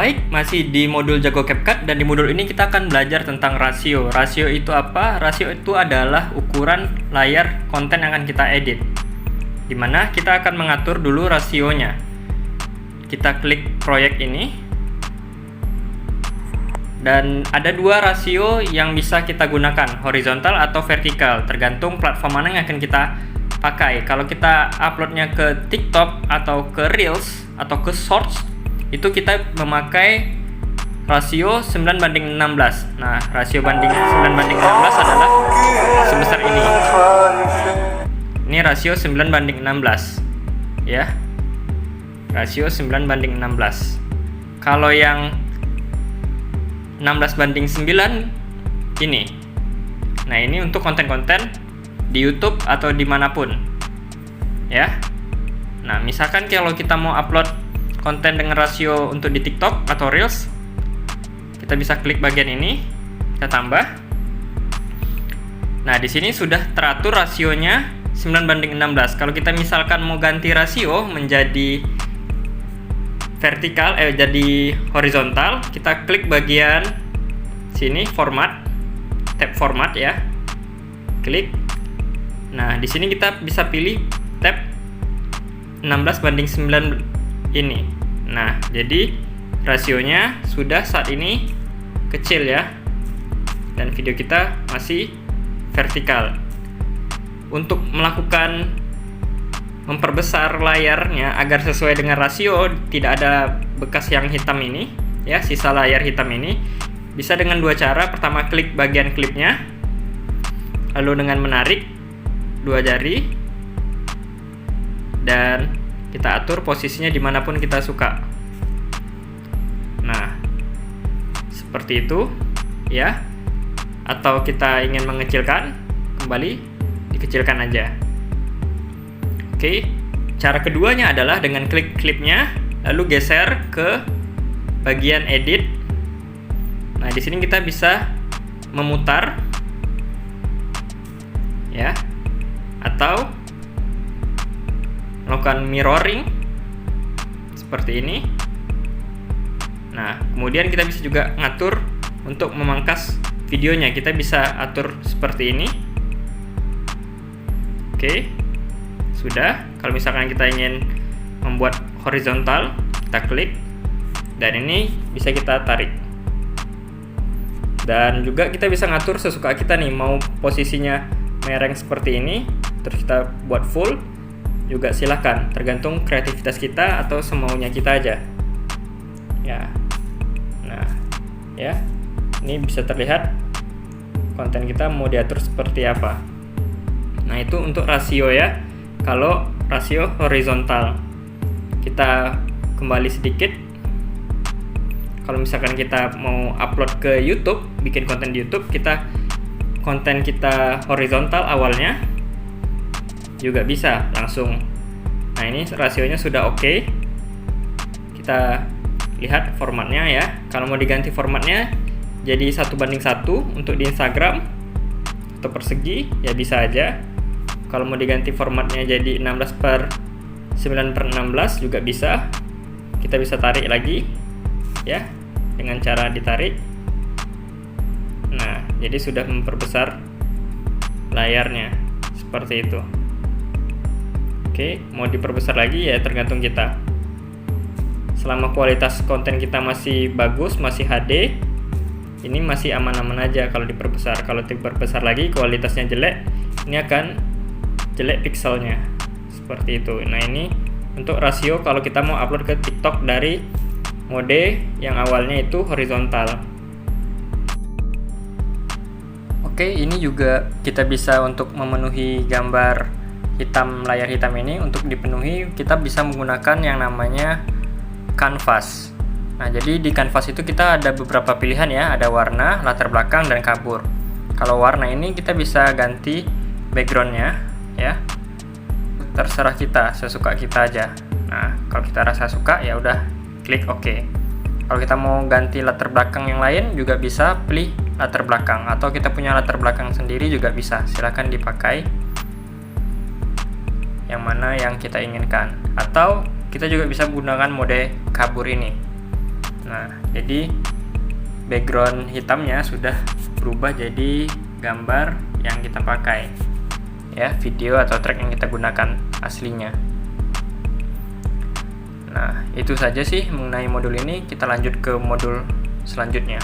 Baik, masih di modul Jago CapCut, dan di modul ini kita akan belajar tentang rasio. Rasio itu apa? Rasio itu adalah ukuran layar konten yang akan kita edit, dimana kita akan mengatur dulu rasionya. Kita klik proyek ini, dan ada dua rasio yang bisa kita gunakan, horizontal atau vertikal, tergantung platform mana yang akan kita pakai. Kalau kita uploadnya ke TikTok atau ke Reels atau ke Shorts, itu kita memakai rasio 9:16. Nah, rasio banding 9:16 adalah sebesar ini. Ini rasio 9:16 ya. Rasio 9:16. Kalau yang 16:9 ini. Nah, ini untuk konten-konten di YouTube atau dimanapun ya. Nah, misalkan kalau kita mau upload konten dengan rasio untuk di TikTok atau Reels, kita bisa klik bagian ini, kita tambah. Nah, di sini sudah teratur rasionya 9:16. Kalau kita misalkan mau ganti rasio menjadi vertikal, jadi horizontal, kita klik bagian sini, format, tab format ya, klik. Nah, di sini kita bisa pilih tab 16:9 ini. Nah, jadi rasionya sudah saat ini kecil ya, dan video kita masih vertikal. Untuk melakukan memperbesar layarnya agar sesuai dengan rasio, tidak ada bekas yang hitam ini ya, sisa layar hitam ini, bisa dengan dua cara. Pertama, klik bagian klipnya, lalu dengan menarik dua jari, dan kita atur posisinya dimanapun kita suka. Nah, seperti itu ya. Atau kita ingin mengecilkan, kembali dikecilkan aja. Oke, cara keduanya adalah dengan klik klipnya, lalu geser ke bagian edit. Nah, di sini kita bisa memutar ya, atau melakukan mirroring seperti ini. Nah, kemudian kita bisa juga ngatur untuk memangkas videonya. Kita bisa atur seperti ini. Oke, sudah. Kalau misalkan kita ingin membuat horizontal, kita klik, dan ini bisa kita tarik. Dan juga kita bisa ngatur sesuka kita nih, mau posisinya mereng seperti ini, terus kita buat full, juga silahkan, tergantung kreativitas kita atau semaunya kita aja ya. Nah ya, ini bisa terlihat konten kita mau diatur seperti apa. Nah, itu untuk rasio ya. Kalau rasio horizontal, kita kembali sedikit. Kalau misalkan kita mau upload ke YouTube, bikin konten di YouTube, konten kita horizontal awalnya juga bisa langsung. Nah, ini rasionya sudah oke. Kita lihat formatnya ya. Kalau mau diganti formatnya jadi 1:1 untuk di Instagram atau persegi ya bisa aja. Kalau mau diganti formatnya jadi 16:9/16 juga bisa. Kita bisa tarik lagi ya, dengan cara ditarik. Nah, jadi sudah memperbesar layarnya seperti itu. Oke, mau diperbesar lagi ya tergantung kita. Selama kualitas konten kita masih bagus, masih HD, ini masih aman-aman aja kalau diperbesar. Kalau diperbesar lagi kualitasnya jelek, ini akan jelek pixelnya. Seperti itu. Nah, ini untuk rasio kalau kita mau upload ke TikTok dari mode yang awalnya itu horizontal. Oke, ini juga kita bisa untuk memenuhi gambar hitam, layar hitam ini. Untuk dipenuhi kita bisa menggunakan yang namanya canvas. Nah, jadi di canvas itu kita ada beberapa pilihan ya, ada warna, latar belakang, dan kabur. Kalau warna ini kita bisa ganti backgroundnya ya, terserah kita, sesuka kita aja. Nah, kalau kita rasa suka ya udah klik OK. Kalau kita mau ganti latar belakang yang lain juga bisa pilih latar belakang, atau kita punya latar belakang sendiri juga bisa, silahkan dipakai yang mana yang kita inginkan. Atau kita juga bisa menggunakan mode kabur ini. Nah, jadi background hitamnya sudah berubah jadi gambar yang kita pakai, ya, video atau track yang kita gunakan aslinya. Nah, itu saja sih mengenai modul ini. Kita lanjut ke modul selanjutnya.